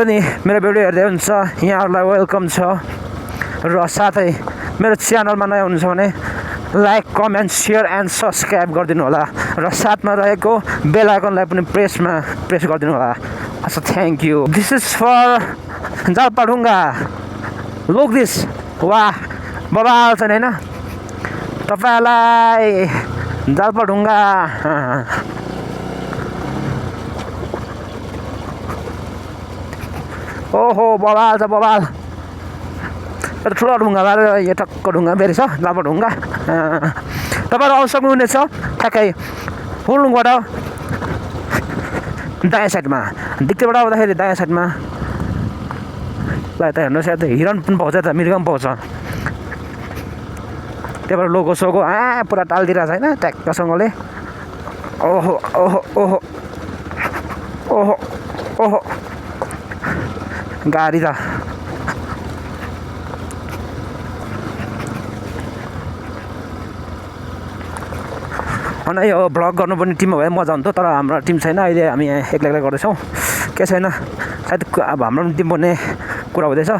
पनि मेरो भिडियो हेर्दै हुन्छ यहाँहरूलाई वेलकम छ र साथै मेरो च्यानलमा नयाँ हुनुहुन्छ भने like comment share and subscribe गरिदिनु होला र साथमा रहेको बेल आइकनलाई पनि प्रेस गरिदिनु होला। अच्छा thank you. This is for Jalpadhunga. Look this, वाह बबाल छ नि होइन तपाईँलाई जालपाढुङ्गा। ओहो बबाल छ बबाल। यो ठुलो ढुङ्गा भएर यो टक्क ढुङ्गा फेरि छ जालपाढुङ्गा। तपाईँहरू आउनु सक्नुहुनेछ ठ्याक्कै हुलुङबाट दायाँ साइडमा, दिक्तेबाट आउँदाखेरि दायाँ साइडमा ल यता हेर्नुहोस्, यता हिरण पनि पाउँछ, यता मृग पनि पाउँछ। त्यहाँबाट लोगो सोगो पुरा टालिदिरहेको छ होइन ट्याक्कसँगले। ओहो ओहो ओहो ओहो ओहो गाडी त अनि यो भ्लग गर्नु पनि टिममा भए मजा हुन्थ्यो, तर हाम्रो टिम छैन अहिले, हामी यहाँ एक्लै गर्दैछौँ। के छैन सायद अब हाम्रो पनि टिम बन्ने कुरा हुँदैछ।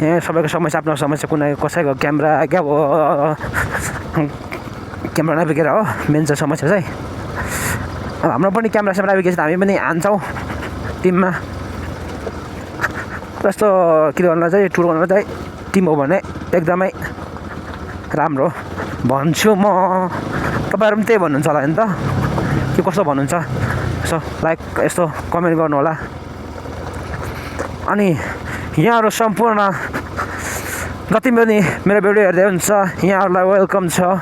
यहाँ सबैको समस्या आफ्नो समस्या, कुनै कसैको क्यामेरा क्या अब क्यामेरा नबिग्रेर हो मेन चाहिँ समस्या चाहिँ। अब हाम्रो पनि क्यामेरा नबिग्रेछ हामी पनि हान्छौँ टिममा। जस्तो के गर्नलाई चाहिँ टुर गर्नलाई चाहिँ टिम हो भने एकदमै राम्रो भन्छु म। तपाईँहरू पनि त्यही भन्नुहुन्छ होला नि त, के कस्तो भन्नुहुन्छ यसो लाइक यस्तो कमेन्ट गर्नु होला। अनि यहाँहरू सम्पूर्ण जति पनि मेरो भिडियो हेर्दै हुन्छ यहाँहरूलाई वेलकम छ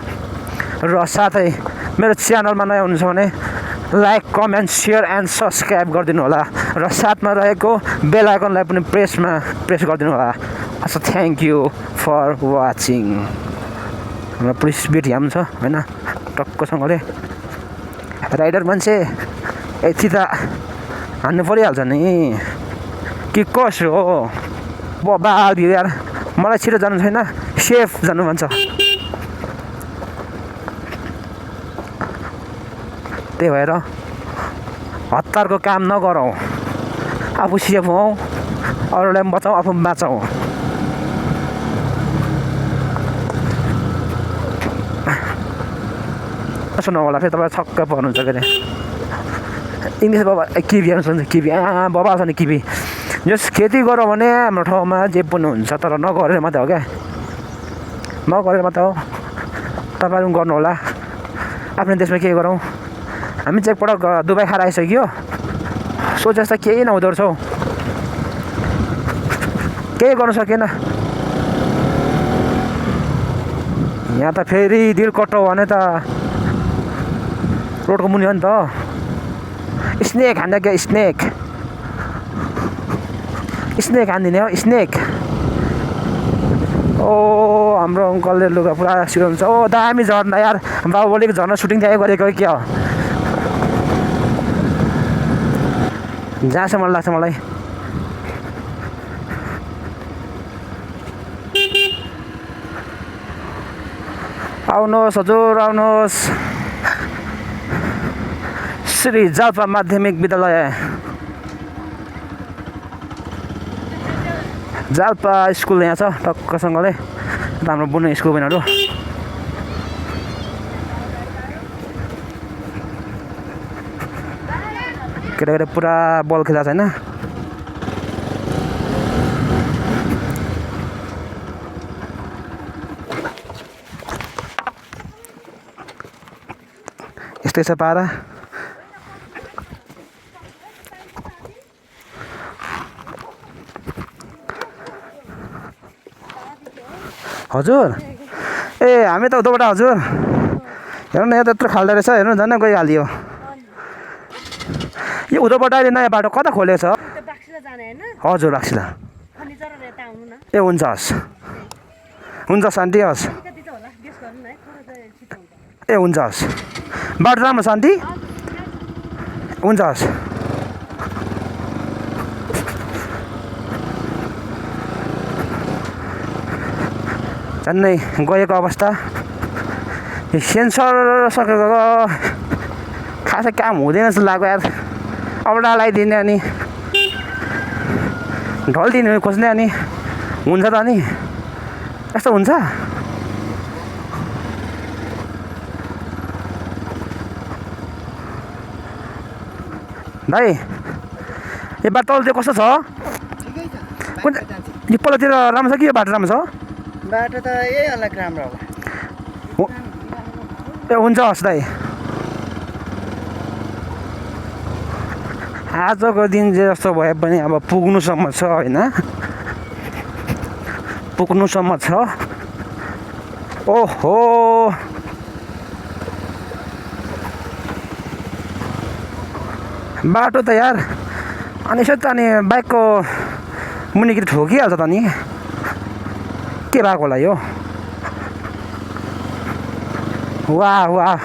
र साथै मेरो च्यानलमा नयाँ हुनुहुन्छ भने like comment share and subscribe गरिदिनु होला र साथमा रहेको बेल आइकनलाई पनि प्रेस गरिदिनु होला। अच्छा थ्याङ्क यू फर वाचिङ। हाम्रो पुलिस बेट यहाँ छ होइन टक्कसँगले। राइडर मान्छे यति त हान्नु परिहाल्छ नि कि कसो हो बाल यार। मलाई छिटो जानु छैन, सेफ जानु भन्छ। त्यही भएर हतारको काम नगरौँ, आफू सेफ हौँ, अरूलाई पनि बचाउँ, आफू पनि बाँचौँ। सुन्नु होला फेरि तपाईँ छक्क पर्नुहुन्छ के अरे इङ्ग्लिस बाबा किबी सुन्छ किबी बाबा छ नि किबी। जस खेती गरौँ भने हाम्रो ठाउँमा जे पनि हुन्छ, तर नगरेर मात्रै हो क्या, नगरेर मात्रै हो। तपाईँहरू पनि गर्नु होला। आफ्नो देशमा के गरौँ, हामी चाहिँ एकपल्ट दुबई खाएर आइसक्यो, सोचे जस्तो केही नहुँदो रहेछ हौ, केही गर्नु सकेन। यहाँ त फेरि दिल कटो भने त रोडको मुनि हो नि त। स्नेक हान्दा क्या, स्नेक हानिदिने हो स्नेक। ओ हाम्रो अङ्कलले लुगा पुरा सिलाउँछ। ओ दामी झर्ना यार, बाहुबलीको झर्ना सुटिङ त्यहीँ गरेको क्या हो। जहाँसम्म लाग्छ मलाई आउनुहोस् हजुर आउनुहोस्। श्री जाल्पा माध्यमिक विद्यालय जाल्पा स्कुल यहाँ छ टक्कसँगले। हाम्रो बुने स्कुल बहिनीहरू केटाकेटा पुरा बल खेला छैन। यस्तै छ पारा। हजुर ए हामी त उताबाट हजुर हेर्नु न, यहाँ त्यत्रो खाल्दो रहेछ, हेर्नु झन् गइहाल्यो। यो उताबाट अहिले नयाँ बाटो कता खोलेको छ? हजुर बाक्सिला। ए हुन्छ हस्, हुन्छ शान्ति हस्। ए हुन्छ हस्, बाटो राम्रो शान्ति हुन्छ हस्। झन्नै गएको अवस्था। सेन्सर सकेको खासै काम हुँदैन जस्तो लाग्यो यार, औडा लगाइदिने अनि ढल्दिनु खोज्ने अनि हुन्छ त अनि यस्तो हुन्छ भाइ यो बाटो तल चाहिँ कस्तो छ कुन यो पल्लोतिर राम्रो छ कि यो बाटो राम्रो छ बाटो त यही अलग राम्रो होला ए हुन्छ हस् दाइ आजको दिन चाहिँ जस्तो भए पनि अब पुग्नुसम्म छ होइन पुग्नुसम्म छ ओहो बाटो त यार अनि यसो त अनि बाइकको मुनि कि ठोकिहाल्छ त नि के भएको होला यो वाह वाह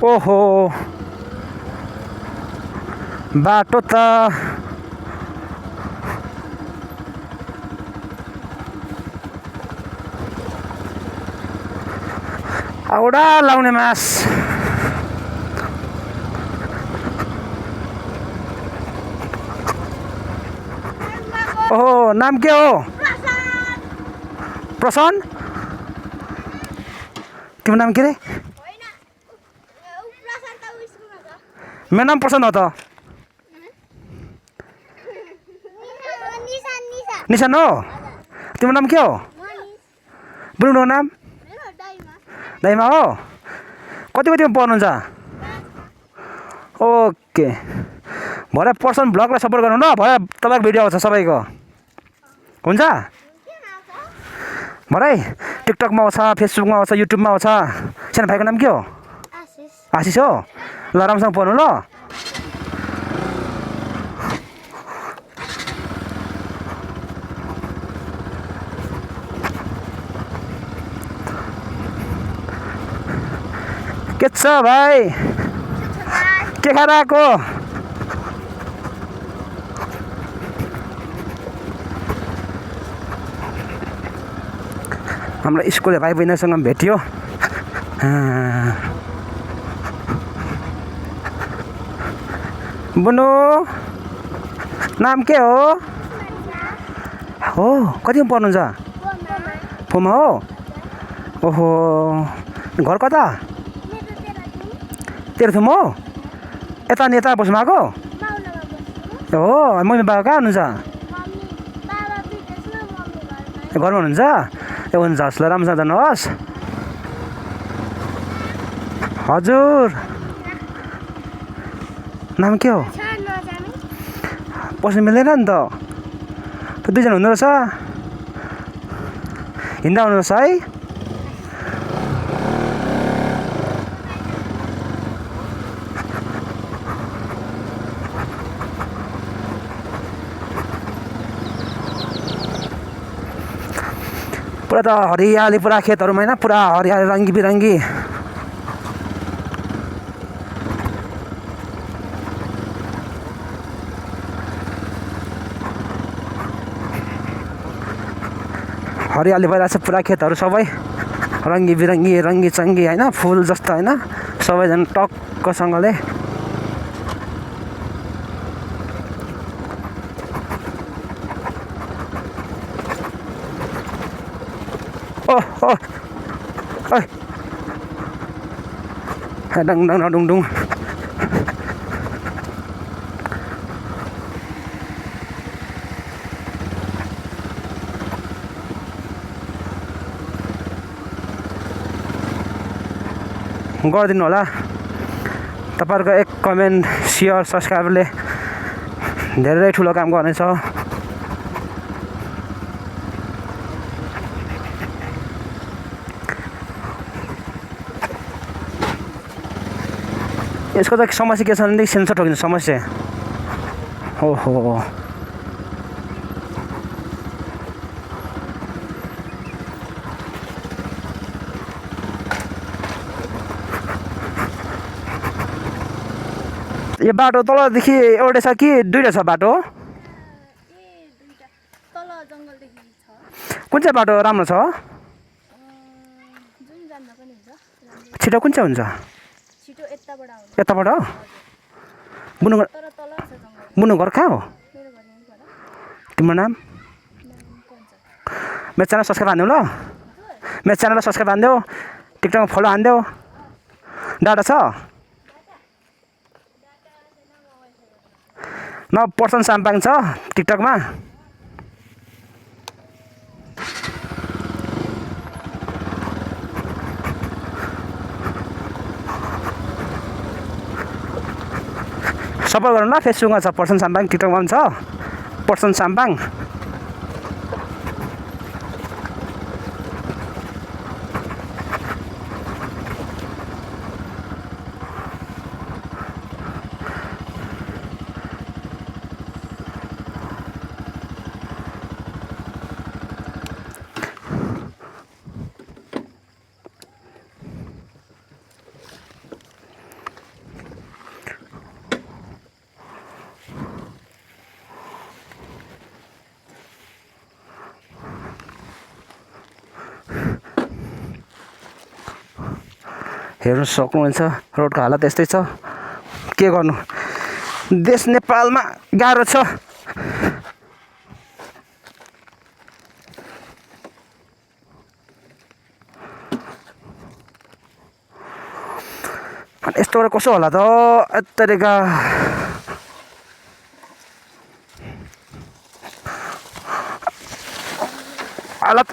ओहो बाटो त औडा लाउने मास ओहो नाम के हो प्रशान्त तिम्रो नाम के रे मेरो नाम प्रशान्त हो त निशान हो तिम्रो नाम के हो बुढो नाम दाइमा हो कति कतिमा पढ्नुहुन्छ ओके भरे पर्सन ब्लगलाई सपोर्ट गर्नु ल भरे तपाईँको भिडियो आउँछ सबैको हुन्छ भरे टिकटकमा आउँछ फेसबुकमा आउँछ युट्युबमा आउँछ सानो भाइको नाम के हो आशिष हो ल राम्रोसँग पढ्नु ल के छ भाइ के खाएर आएको हाम्रो स्कुल भाइ बहिनीसँग भेट्यो बुनु नाम के हो हो कतिमा पढ्नुहुन्छ फोमा हो ओहो घर कता तेह्रथुम हो यता नि यता बस्नु भएको हो मम्मी बाबा कहाँ हुनुहुन्छ घरमा हुनुहुन्छ ए हुन्छ हस् ल राम्रोसँग जानुहोस् हजुर नाम के हो बस्नु मिल्दैन नि त दुईजना हुँदो रहेछ हिँड्दा हुनु रहेछ है पुरा त हरियाली पुरा खेतहरूमा होइन पुरा हरियाली रङ्गी बिरङ्गी हरियाली भइरहेको छ पुरा खेतहरू सबै रङ्गी बिरङ्गी रङ्गी चङ्गी होइन फुल जस्तो होइन सबैजना टक्कसँगले ओह डङ डङ डुङ डुङ गरिदिनु होला तपाईँहरूको एक कमेन्ट सेयर सब्सक्राइबरले धेरै ठुलो काम गर्नेछ यसको त समस्या के छ भनेदेखि सेन्सर ठोकिन्छ समस्या ओहो यो बाटो तलदेखि एउटै छ कि दुईवटा छ बाटो कुन चाहिँ बाटो राम्रो छ छिटो कुन चाहिँ हुन्छ छिटो यताबाट आउँछ यताबाट हो बुनु घर तर तल छ जङ्गल बुनु घर कहाँ हो मेरो घर यहीँ पर तिम्रो नाम मेरो च्यानल सब्सक्राइब हान्देऊ ल मेरो च्यानललाई सब्सक्राइब हान्देऊ टिकटकमा फलो हान्देऊ डाटा छ न पर्सन साम्पाङ छ टिकटकमा सपोर्ट गर्नु ल फेसबुकमा छ पर्सन साम्पाङ टिकटकमा पनि छ पर्सन साम्पाङ हेर्नु सक्नुहुन्छ रोडको हालत यस्तै छ के गर्नु देश नेपालमा गाह्रो छ अनि यस्तो गरेर कसो होला त यत्तरीका हालत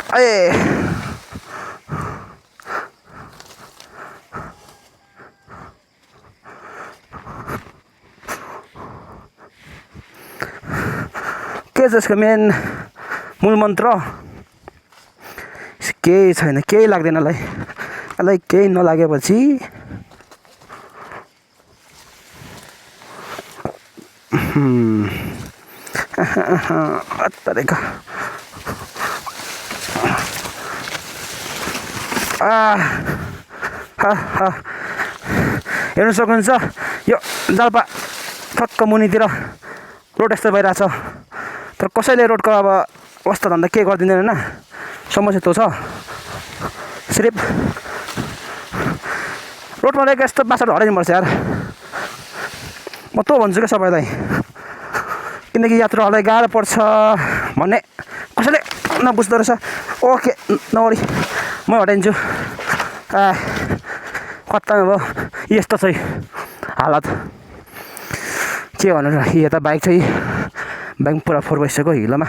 के जसको मेन मूल मन्त्र केही छैन केही लाग्दैन यसलाई केही नलागेपछि अत्तरेका हेर्नु सक्नुहुन्छ यो जाल्पा ठक्क मुनितिर रोड यस्तो भइरहेछ तर कसैले रोडको अब अवस्था धन्दा के गरिदिँदैन होइन समस्या त्यो छ सिर्फ रोडमा रहेको यस्तो बाटोहरू हराइदिनुपर्छ यार म त भन्छु क्या सबैलाई किनकि यात्रुहरूलाई गाह्रो पर्छ भन्ने कसैले नबुझ्दो रहेछ ओके नवरी म हटाइदिन्छु खत्तम भयो यस्तो चाहिँ हालत के गर्नु र यो त बाइक चाहिँ बाइक पुरा फोहोर भइसक्यो हिलोमा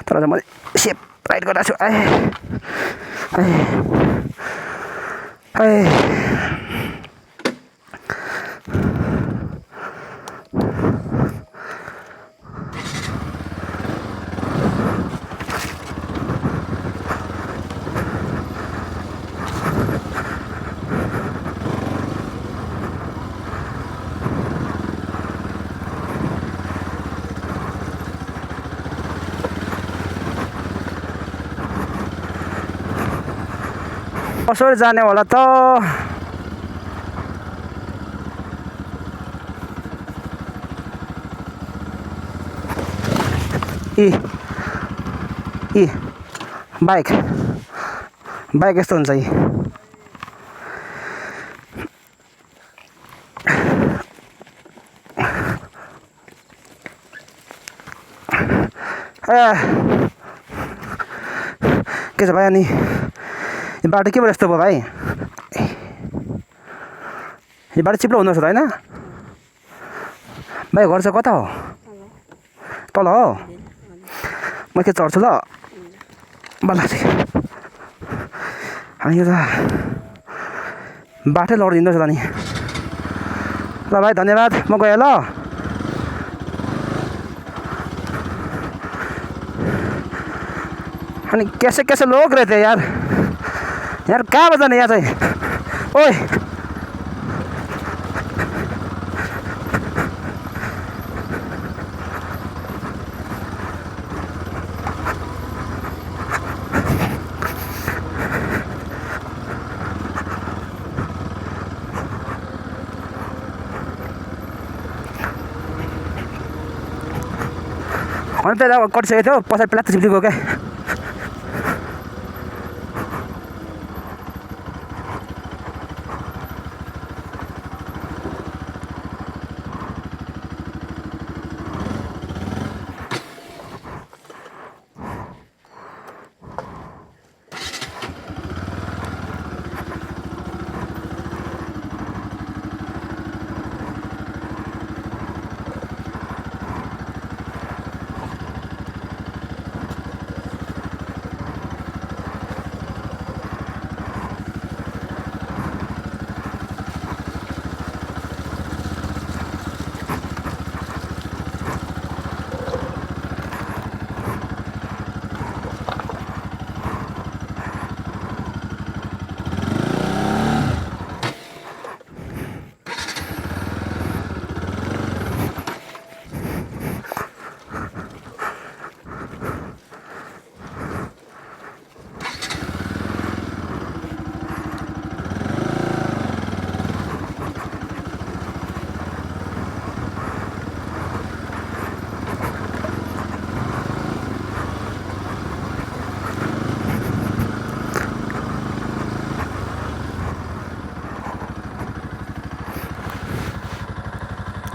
तर मैले सेफ राइड गरिरहेको छु कसरी जाने होला त इ बाइक यस्तो हुन्छ यी के छ भाइ अनि यो बाटो के भयो यस्तो भयो भाइ यो बाटो चिप्लो हुँदो रहेछ त होइन भाइ घर चाहिँ कता हो तल हो म के चढ्छु ल बल्ल अनि यो त बाटै लडिदिँदो रहेछ त नि ल भाइ धन्यवाद म गएँ ल अनि कैसे लोग रहते हैं यार कहाँ बजाने यहाँ चाहिँ ओए अन्त अब कटिसकेको थियो पछाडि प्लाट चिप्लिएको क्या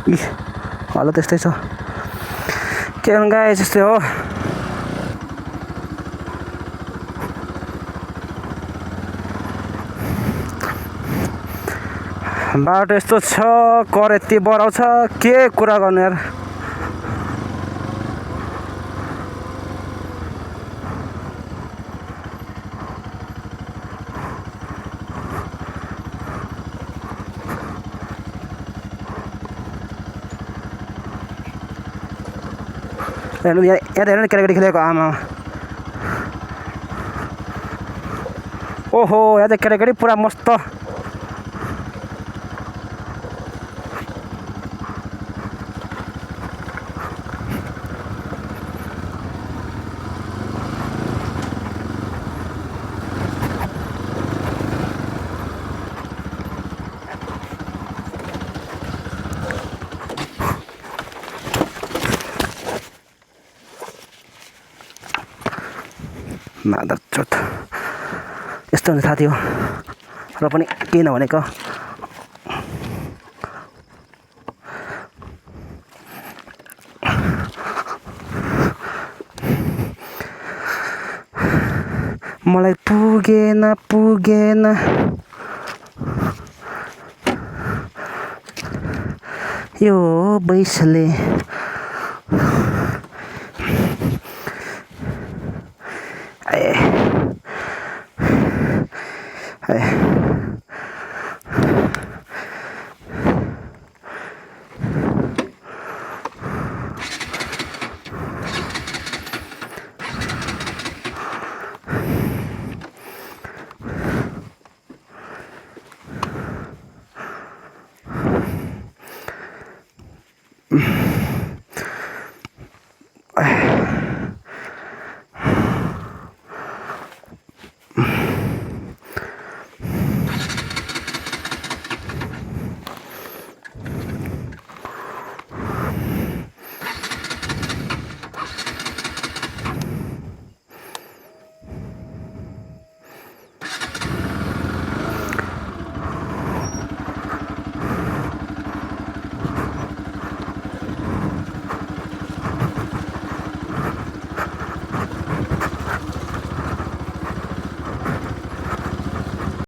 इ हालत त्यस्तै छ के गर्नु गाइस यस्तै हो बाटो यस्तो छ कर यति बढाउँछ के कुरा गर्नु यार हेर्नु यहाँ हेर्नु केटाकेटी खेलेको आमा ओहो यहाँ त केटाकेटी पुरा मस्त मादरचोद यस्तो हुन्छ थाहा थियो र पनि केही नभनेको मलाई पुगेन यो बैसले